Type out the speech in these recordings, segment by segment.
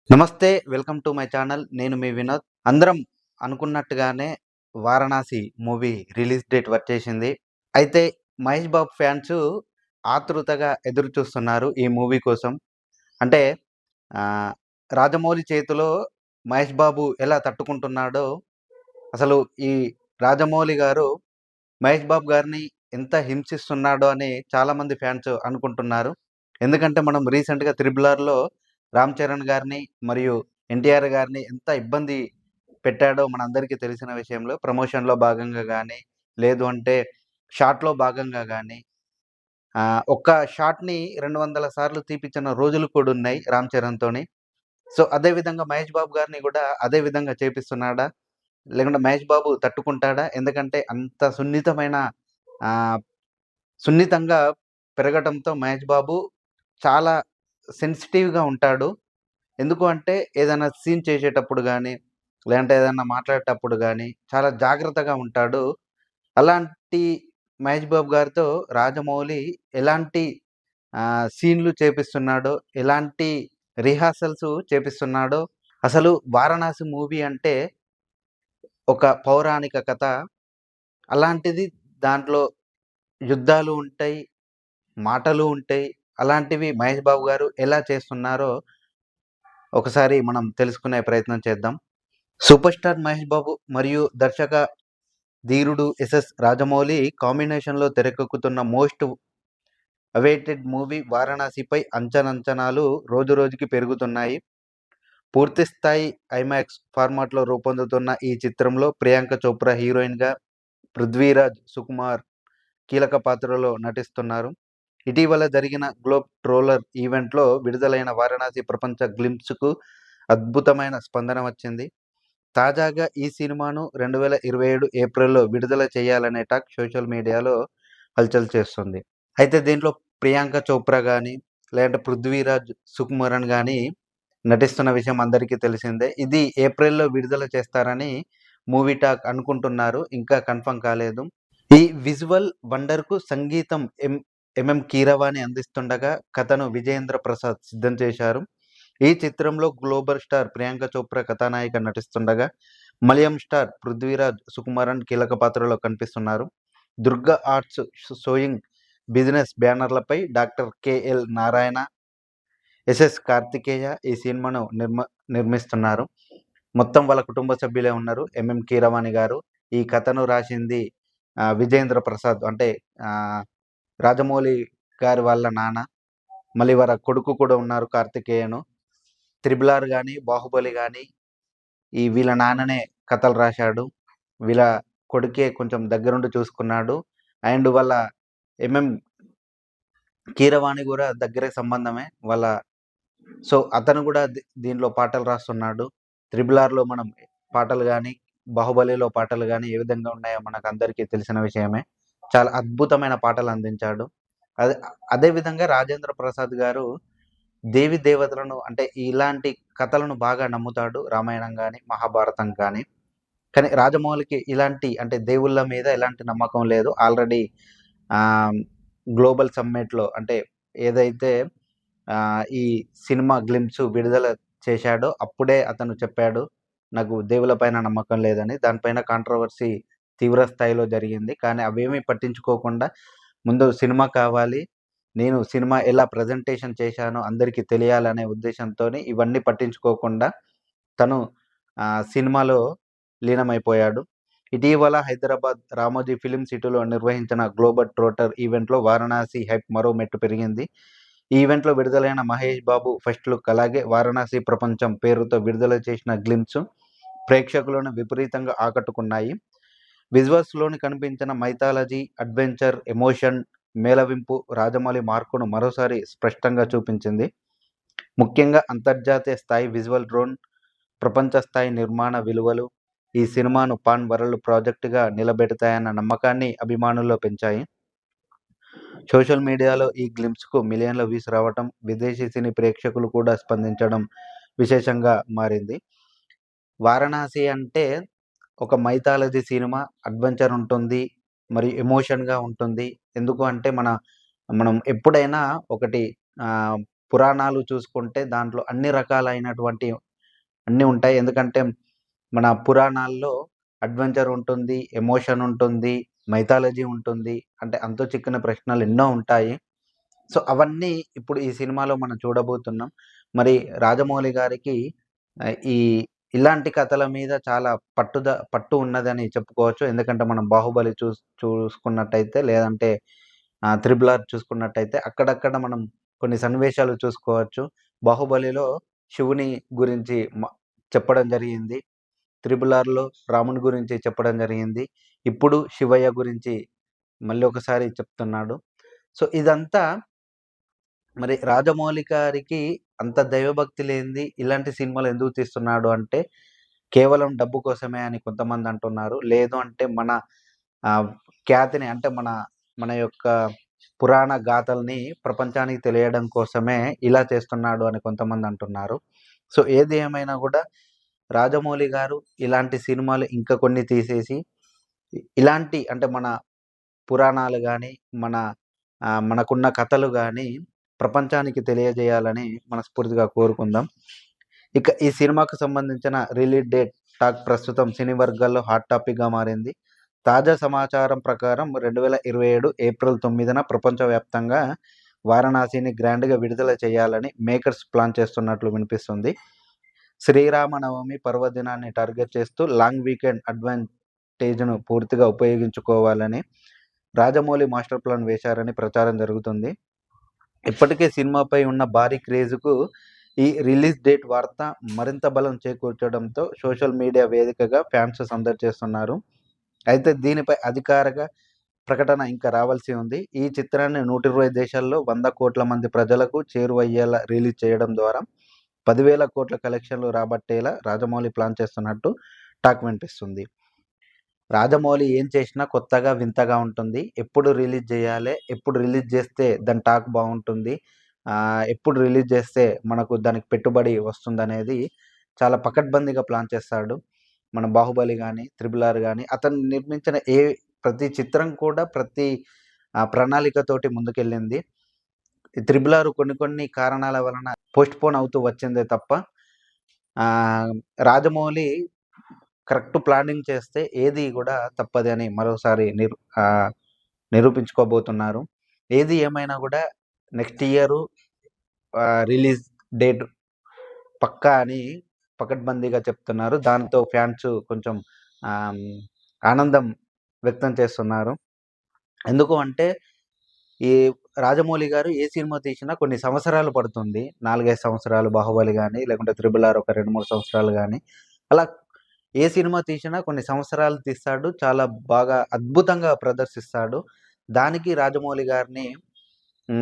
నమస్తే. Welcome to my channel. నేను మీ వినోద్. అందరం అనుకున్నట్టుగానే 'వారణాసి' మూవీ రిలీజ్ డేట్ వచ్చేసింది. అయితే మహేష్ బాబు ఫ్యాన్స్ ఆతృతగా ఎదురు చూస్తున్నారు ఈ మూవీ కోసం. అంటే ఆహ్, రాజమౌళి చేతిలో మహేష్ బాబు ఎలా తట్టుకుంటున్నాడో, అసలు ఈ రాజమౌళి గారు మహేష్ బాబు గారిని ఎంత హింసిస్తున్నాడో అని చాలామంది ఫ్యాన్స్ అనుకుంటున్నారు. ఎందుకంటే మనం రీసెంట్‌గా 'త్రిబుల్ ఆర్‌లో' రామ్ చరణ్ గారిని మరియు ఎన్టీఆర్ గారిని ఎంత ఇబ్బంది పెట్టాడో మనందరికీ తెలిసిన విషయంలో. ప్రమోషన్‌లో భాగంగా గాని, లేదు అంటే షాట్‌లో భాగంగా గాని, ఒక్క షాట్‌ని 200 సార్లు తీపిచ్చిన రోజులు కూడా ఉన్నాయి రామ్ చరణ్‌తోని. సో, అదే విధంగా మహేష్ బాబు గారిని గూడా అదే విధంగా చేపిస్తున్నాడా? లేకుంటే మహేష్ బాబు తట్టుకుంటాడా? ఎందుకంటే అంత ఆహ్, సున్నితంగా పెరగటంతో మహేష్ బాబు చాలా సెన్సిటివ్‌గా ఉంటాడు. ఎందుకు అంటే ఏదైనా సీన్ చేసేటప్పుడు గాని, లేదంటే ఏదన్నా మాట్లాడేటప్పుడు గాని చాలా జాగ్రత్తగా ఉంటాడు. అలాంటి మహేష్ బాబు గారితో రాజమౌళి ఎలాంటి సీన్‌లు చేపిస్తున్నాడో, ఎలాంటి రిహార్సల్స్ చేపిస్తున్నాడో, అసలు 'వారణాసి' మూవీ అంటే ఒక పౌరాణిక కథ. అలాంటిది దాంట్లో యుద్ధాలు ఉంటాయి, మాటలు ఉంటాయి. అలాంటివి మహేష్ బాబు గారు ఎలా చేస్తున్నారో ఒకసారి మనం తెలుసుకునే ప్రయత్నం చేద్దాం. సూపర్ స్టార్ మహేష్ బాబు మరియు దర్శక ధీరుడు ఎస్ఎస్ రాజమౌళి కాంబినేషన్‌లో తెరకెక్కుతున్న మోస్ట్ అవైటెడ్ మూవీ 'వారణాసి'పై అంచనాలు రోజురోజుకి పెరుగుతున్నాయి. పూర్తి స్థాయి ఐమాక్స్ ఫార్మాట్‌లో రూపొందుతున్న ఈ చిత్రంలో ప్రియాంక చోప్రా హీరోయిన్‌గా, పృథ్వీరాజ్ సుకుమార్ కీలక పాత్రలో నటిస్తున్నారు. ఇటీవల జరిగిన గ్లోబ్ ట్రోలర్ ఈవెంట్‌లో విడుదలైన 'వారణాసి' ప్రపంచ గ్లింప్స్‌కు అద్భుతమైన స్పందన వచ్చింది. తాజాగా ఈ సినిమాను 2027 ఏప్రిల్‌లో విడుదల చేయాలనే టాక్ సోషల్ మీడియాలో హల్చల్ చేస్తుంది. అయితే దీంట్లో ప్రియాంక చోప్రా గాని, లేదంటే పృథ్వీరాజ్ సుకుమారన్ గాని నటిస్తున్న విషయం అందరికీ తెలిసిందే. ఇది ఏప్రిల్‌లో విడుదల చేస్తారని మూవీ టాక్ అనుకుంటున్నారు. ఇంకా కన్ఫర్మ్ కాలేదు. ఈ విజువల్ వండర్‌కు సంగీతం ఎంఎం కీరవాణి అందిస్తుండగా, కథను విజయేంద్ర ప్రసాద్ సిద్ధం చేశారు. ఈ చిత్రంలో గ్లోబల్ స్టార్ ప్రియాంక చోప్రా కథానాయిక నటిస్తుండగా, మలయాళం స్టార్ పృథ్వీరాజ్ సుకుమారన్ కీలక పాత్రలో కనిపిస్తున్నారు. దుర్గా ఆర్ట్స్ షోయింగ్ బిజినెస్ బ్యానర్లపై doctor KL Narayana, SS Karthikeya ఈ సినిమాను నిర్మిస్తున్నారు. మొత్తం వాళ్ళ కుటుంబ సభ్యులే ఉన్నారు. ఎంఎం కీరవాణి గారు. ఈ కథను రాసింది విజయేంద్ర ప్రసాద్ అంటే ఆహ్, రాజమౌళి గారి వాళ్ళ నాన్న. మళ్ళీ వాళ్ళ కొడుకు కూడా ఉన్నారు కార్తికేయను. 'త్రిబుల్ ఆర్' గాని, 'బాహుబలి' గాని వీళ్ళ నాన్ననే కథలు రాశాడు. వీళ్ళ కొడుకే కొంచెం దగ్గరుండి చూసుకున్నాడు. అండ్ వాళ్ళ ఎంఎం కీరవాణి గూడా దగ్గర సంబంధమే. అతను గూడా దీనిలో పాటలు రాస్తున్నాడు. 'త్రిబుల్ ఆర్‌లో' మనం పాటలు గాని, 'బాహుబలిలో' పాటలు గాని ఏ విధంగా ఉన్నాయో మనకందరికీ తెలిసిన విషయమే. చాలా అద్భుతమైన పాటలు అందించాడు. అదే అదే విధంగా రాజేంద్ర ప్రసాద్ గారు దేవి దేవతలను అంటే ఇలాంటి కథలను బాగా నమ్ముతాడు. రామాయణం గాని, మహాభారతం కానీ. కానీ రాజమౌళికి ఇలాంటి అంటే దేవుళ్ళ మీద ఎలాంటి నమ్మకం లేదు. ఆల్రెడీ ఆహ్, గ్లోబల్ సమ్మిట్‌లో అంటే ఏదైతే ఈ సినిమా గ్లింప్స్ విడుదల చేశాడో అప్పుడే అతను చెప్పాడు. నాకు దేవుళ్ళ పైన నమ్మకం లేదని. దానిపైన కాంట్రోవర్సీ తీవ్ర స్థాయిలో జరిగింది. కానీ అవేమీ పట్టించుకోకుండా ముందు సినిమా కావాలి. నేను సినిమా ఎలా ప్రజెంటేషన్ చేశానో అందరికీ తెలియాలనే ఉద్దేశంతోని ఇవన్నీ పట్టించుకోకుండా తను సినిమాలో లీనమైపోయాడు. ఇటీవల హైదరాబాద్ రామోజీ ఫిల్మ్ సిటీలో నిర్వహించిన గ్లోబల్ ట్రోటర్ ఈవెంట్‌లో వారణాసి హైప్ మరో మెట్టు పెరిగింది. ఈ ఈవెంట్‌లో విడుదలైన మహేష్ బాబు ఫస్ట్ లుక్ అలాగే 'వారణాసి ప్రపంచం' పేరుతో విడుదల చేసిన గ్లింప్స్ ప్రేక్షకులను విపరీతంగా ఆకట్టుకున్నాయి. విజువల్స్‌లోని కనిపించిన మైథాలజీ, అడ్వెంచర్, ఎమోషన్, మేళవింపు రాజమౌళి మార్కును మరోసారి స్పష్టంగా చూపించింది. ముఖ్యంగా అంతర్జాతీయ స్థాయి విజువల్ డ్రోన్, ప్రపంచ స్థాయి నిర్మాణ విలువలు ఈ సినిమాను పాన్ వరల్డ్ ప్రాజెక్ట్‌గా నిలబెడతాయన్న నమ్మకాన్ని అభిమానుల్లో పెంచాయి. సోషల్ మీడియాలో ఈ గ్లింప్స్‌కు మిలియన్ల వ్యూస్ రావటం, విదేశీ సినీ ప్రేక్షకులు కూడా స్పందించడం విశేషంగా మారింది. 'వారణాసి' అంటే ఒక మైథాలజీ సినిమా, అడ్వెంచర్ ఉంటుంది. మరియు ఎమోషన్‌గా ఉంటుంది. ఎందుకు అంటే మనం ఎప్పుడైనా ఒకటి పురాణాలు చూసుకుంటే దాంట్లో అన్ని రకాలైనటువంటి అన్నీ ఉంటాయి. ఎందుకంటే మన పురాణాల్లో అడ్వెంచర్ ఉంటుంది, ఎమోషన్ ఉంటుంది, మైథాలజీ ఉంటుంది. అంటే అంతు చిక్కని ప్రశ్నలు ఎన్నో ఉంటాయి. సో, అవన్నీ ఇప్పుడు ఈ సినిమాలో మనం చూడబోతున్నాం. మరి రాజమౌళి గారికి ఈ ఇలాంటి కథల మీద చాలా పట్టు ఉన్నదని చెప్పుకోవచ్చు. ఎందుకంటే మనం 'బాహుబలి' చూసుకున్నట్టయితే లేదంటే 'త్రిబుల్ ఆర్' చూసుకున్నట్టయితే అక్కడక్కడ మనం కొన్ని సన్నివేశాలు చూసుకోవచ్చు. 'బాహుబలిలో' శివుని గురించి చెప్పడం జరిగింది. 'త్రిబుల్ ఆర్'లో రాముని గురించి చెప్పడం జరిగింది. ఇప్పుడు శివయ్య గురించి మళ్ళీ ఒకసారి చెప్తున్నాడు. సో, ఇదంతా మరి రాజమౌళి గారికి అంత దైవభక్తి లేనిది ఇలాంటి సినిమాలు ఎందుకు తీస్తున్నాడు అంటే, కేవలం డబ్బు కోసమే అని కొంతమంది అంటున్నారు. లేదు అంటే మన ఖ్యాతిని అంటే మన యొక్క పురాణ గాథల్ని ప్రపంచానికి తెలియడం కోసమే ఇలా చేస్తున్నాడు అని కొంతమంది అంటున్నారు. సో, ఏది ఏమైనా కూడా రాజమౌళి గారు ఇలాంటి సినిమాలు ఇంకా కొన్ని తీసేసి ఇలాంటి అంటే మన పురాణాలు గాని, మనకున్న కథలు గాని ప్రపంచానికి తెలియజేయాలని మనస్ఫూర్తిగా కోరుకుందాం. ఇక ఈ సినిమాకు సంబంధించిన రిలీజ్ డేట్ టాక్ ప్రస్తుతం సినీ వర్గాల్లో హాట్ టాపిక్‌గా మారింది. తాజా సమాచారం ప్రకారం 2027 ఏప్రిల్ 9న ప్రపంచవ్యాప్తంగా వారణాసిని గ్రాండ్‌గా విడుదల చేయాలని మేకర్స్ ప్లాన్ చేస్తున్నట్లు వినిపిస్తుంది. శ్రీరామనవమి పర్వదినాన్ని టార్గెట్ చేస్తూ లాంగ్ వీకెండ్ అడ్వాంటేజ్‌ను పూర్తిగా ఉపయోగించుకోవాలని రాజమౌళి మాస్టర్ ప్లాన్ వేశారని ప్రచారం జరుగుతుంది. ఇప్పటికే సినిమాపై ఉన్న భారీ క్రేజ్‌కు ఈ రిలీజ్ డేట్ వార్త మరింత బలం చేకూర్చడంతో సోషల్ మీడియా వేదికగా ఫ్యాన్స్ సందడి చేస్తున్నారు. అయితే దీనిపై అధికారిక ప్రకటన ఇంకా రావాల్సి ఉంది. ఈ చిత్రాన్ని 120 దేశాల్లో 100 కోట్ల మంది ప్రజలకు చేరువయ్యేలా రిలీజ్ చేయడం ద్వారా 10,000 కోట్ల కలెక్షన్లు రాబట్టేలా రాజమౌళి ప్లాన్ చేస్తున్నట్టు టాక్ వినిపిస్తుంది. రాజమౌళి ఏం చేసినా కొత్తగా, వింతగా ఉంటుంది. ఎప్పుడు రిలీజ్ చేయాలి, ఎప్పుడు రిలీజ్ చేస్తే దాని టాక్ బాగుంటుంది, ఎప్పుడు రిలీజ్ చేస్తే మనకు దానికి పెట్టుబడి వస్తుందనేది చాలా పకడ్బందీగా ప్లాన్ చేస్తాడు. మన 'బాహుబలి' గానీ, 'త్రిబుల్ ఆర్' గానీ అతను నిర్మించిన ప్రతి చిత్రం కూడా ప్రతి ప్రణాళికతోటి ముందుకెళ్ళింది. ఈ 'త్రిబుల్ ఆర్' కొన్ని కారణాల వలన పోస్ట్‌పోన్ అవుతూ వచ్చిందే తప్ప రాజమౌళి కరెక్ట్ ప్లానింగ్ చేస్తే ఏది కూడా తప్పదని మరోసారి నిరూపించుకోబోతున్నారు. ఏది ఏమైనా కూడా నెక్స్ట్ ఇయరు రిలీజ్ డేట్ పక్కా అని పకడ్బందీగా చెప్తున్నారు. దాంతో ఫ్యాన్స్ కొంచెం ఆనందం వ్యక్తం చేస్తున్నారు. ఎందుకు అంటే ఈ రాజమౌళి గారు ఏ సినిమా తీసినా కొన్ని సంవత్సరాలు పడుతుంది. 4, 5 సంవత్సరాలు 'బాహుబలి' గానీ, లేకుంటే 'త్రిబుల్ ఆర్' ఒక 2, 3 సంవత్సరాలు గానీ, అలా ఏ సినిమా తీసినా కొన్ని సంవత్సరాలు తీస్తాడు. చాలా బాగా అద్భుతంగా ప్రదర్శిస్తాడు. దానికి రాజమౌళి గారిని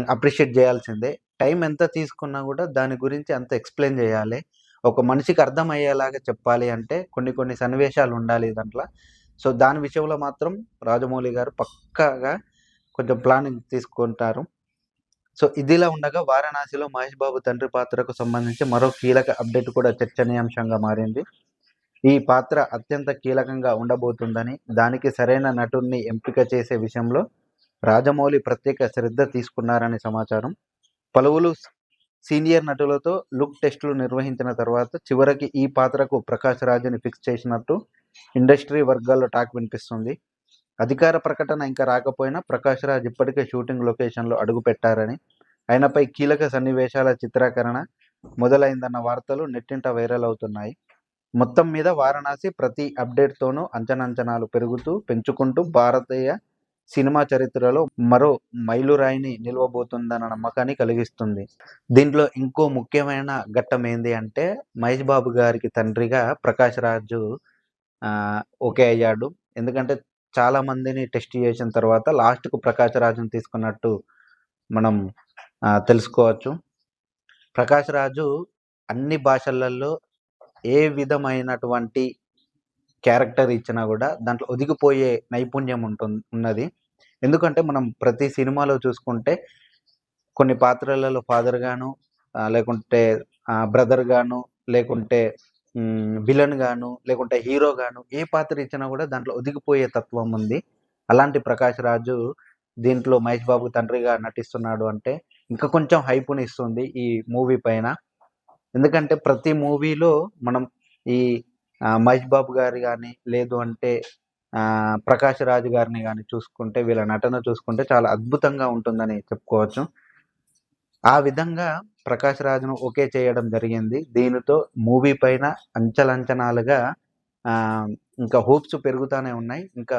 అప్రిషియేట్ చేయాల్సిందే. టైం ఎంత తీసుకున్నా కూడా దాని గురించి అంత ఎక్స్‌ప్లెయిన్ చేయాలి. ఒక మనిషికి అర్థమయ్యేలాగా చెప్పాలి అంటే కొన్ని సన్నివేశాలు ఉండాలి దాంట్ల. సో, దాని విషయంలో మాత్రం రాజమౌళి గారు పక్కాగా కొంచెం ప్లానింగ్ తీసుకుంటారు. సో, ఇదిలా ఉండగా వారణాసిలో మహేష్ బాబు తండ్రి పాత్రకు సంబంధించి మరో కీలక అప్డేట్ కూడా చర్చనీయాంశంగా మారింది. ఈ పాత్ర అత్యంత కీలకంగా ఉండబోతుందని, దానికి సరైన నటుడిని ఎంపిక చేసే విషయంలో రాజమౌళి ప్రత్యేక శ్రద్ధ తీసుకున్నారని సమాచారం. పలువురు సీనియర్ నటులతో లుక్ టెస్టులు నిర్వహించిన తర్వాత చివరికి ఈ పాత్రకు ప్రకాష్ రాజ్‌ని ఫిక్స్ చేసినట్టు ఇండస్ట్రీ వర్గాల్లో టాక్ వినిపిస్తుంది. అధికార ప్రకటన ఇంకా రాకపోయినా ప్రకాష్ రాజ్ ఇప్పటికే షూటింగ్ లొకేషన్‌లో అడుగుపెట్టారని, ఆయనపై కీలక సన్నివేశాల చిత్రీకరణ మొదలైందన్న వార్తలు నెట్టింట వైరల్ అవుతున్నాయి. మొత్తం మీద వారణాసి ప్రతి అప్డేట్‌తోనూ అంచనాలు పెంచుకుంటూ భారతీయ సినిమా చరిత్రలో మరో మైలురాయిని నిలవబోతుందన్న నమ్మకాన్ని కలిగిస్తుంది. దీంట్లో ఇంకో ముఖ్యమైన ఘట్టం ఏంది అంటే మహేష్ బాబు గారికి తండ్రిగా ప్రకాష్ రాజ్ ఓకే అయ్యాడు. ఎందుకంటే చాలా మందిని టెస్ట్ చేసిన తర్వాత లాస్ట్‌కు ప్రకాష్ రాజ్‌ని తీసుకున్నట్టు మనం తెలుసుకోవచ్చు. ప్రకాష్ రాజు అన్ని భాషలలో ఏ విధమైనటువంటి క్యారెక్టర్ ఇచ్చినా కూడా దాంట్లో ఒదిగిపోయే నైపుణ్యం ఉన్నది. ఎందుకంటే మనం ప్రతి సినిమాలో చూసుకుంటే కొన్ని పాత్రలలో ఫాదర్ గాను, లేకుంటే బ్రదర్ గాను, లేకుంటే విలన్ గాను, లేకుంటే హీరో గాను ఏ పాత్ర ఇచ్చినా కూడా దాంట్లో ఒదిగిపోయే తత్వం ఉంది. అలాంటి ప్రకాష్ రాజు దీంట్లో మహేష్ బాబు తండ్రిగా నటిస్తున్నాడు అంటే ఇంకా కొంచెం హైప్‌నిస్తుంది ఈ మూవీ పైన. ఎందుకంటే ప్రతి మూవీలో మనం ఈ 'మహేష్ బాబు' గారు గాని, లేదు అంటే 'ప్రకాష్ రాజ్' గారిని గాని చూసుకుంటే వీళ్ళ నటన చూసుకుంటే చాలా అద్భుతంగా ఉంటుందని చెప్పుకోవచ్చు. ఆ విధంగా 'ప్రకాష్ రాజ్‌ను' ఓకే చేయడం జరిగింది. దీనితో మూవీ పైన అంచలంచనాలుగా ఇంకా హోప్స్ పెరుగుతానే ఉన్నాయి. ఇంకా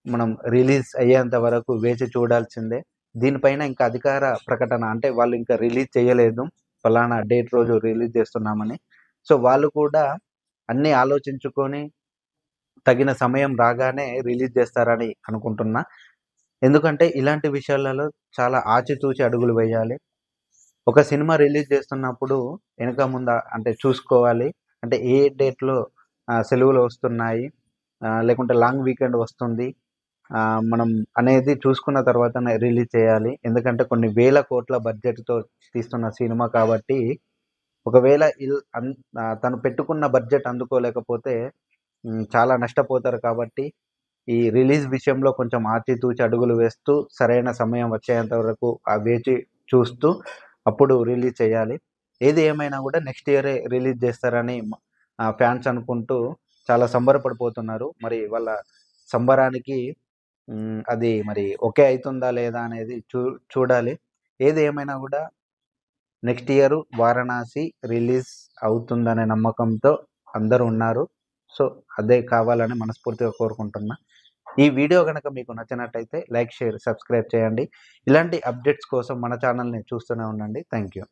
మనం రిలీజ్ అయ్యేంత వరకు వేచి చూడాల్సిందే. దీనిపైన ఇంకా అధికార ప్రకటన అంటే వాళ్ళు ఇంకా రిలీజ్ చేయలేదు. ఫలానా డేట్ రోజు రిలీజ్ చేస్తున్నామని. సో, వాళ్ళు కూడా అన్నీ ఆలోచించుకొని తగిన సమయం రాగానే రిలీజ్ చేస్తారని అనుకుంటున్నా. ఎందుకంటే ఇలాంటి విషయాలలో చాలా ఆచితూచి అడుగులు వేయాలి. ఒక సినిమా రిలీజ్ చేస్తున్నప్పుడు ఎనక ముంద అంటే చూసుకోవాలి. అంటే ఏ డేట్‌లో సెలవులు వస్తున్నాయి. లేకుంటే లాంగ్ వీకెండ్ వస్తుంది. మనం అనేది చూసుకున్న తర్వాతనే రిలీజ్ చేయాలి. ఎందుకంటే కొన్ని వేల కోట్ల బడ్జెట్‌తో తీస్తున్న సినిమా కాబట్టి, ఒకవేళ తను పెట్టుకున్న బడ్జెట్ అందుకోలేకపోతే చాలా నష్టపోతారు కాబట్టి, ఈ రిలీజ్ విషయంలో కొంచెం ఆచితూచి అడుగులు వేస్తూ, సరైన సమయం వచ్చేంత వరకు వేచి చూస్తూ, అప్పుడు రిలీజ్ చేయాలి. ఏది ఏమైనా గూడా నెక్స్ట్ ఇయరే రిలీజ్ చేస్తారని ఫ్యాన్స్ అనుకుంటూ చాలా సంబరపడిపోతున్నారు. మరి వాళ్ళ సంబరానికి అది మరి ఓకే అయితుందా లేదా అనేది చూడాలి. ఏది ఏమైనా గూడా నెక్స్ట్ ఇయర్ 'వారణాసి' రిలీజ్ అవుతుందనే నమ్మకంతో అందరూ ఉన్నారు. సో, అదే కావాలని మనస్ఫూర్తిగా కోరుకుంటున్నా. ఈ వీడియో గనక మీకు నచ్చినట్టయితే లైక్, షేర్, సబ్స్క్రైబ్ చేయండి. ఇలాంటి అప్డేట్స్ కోసం మన ఛానెల్‌ని చూస్తూనే ఉండండి. Thank you.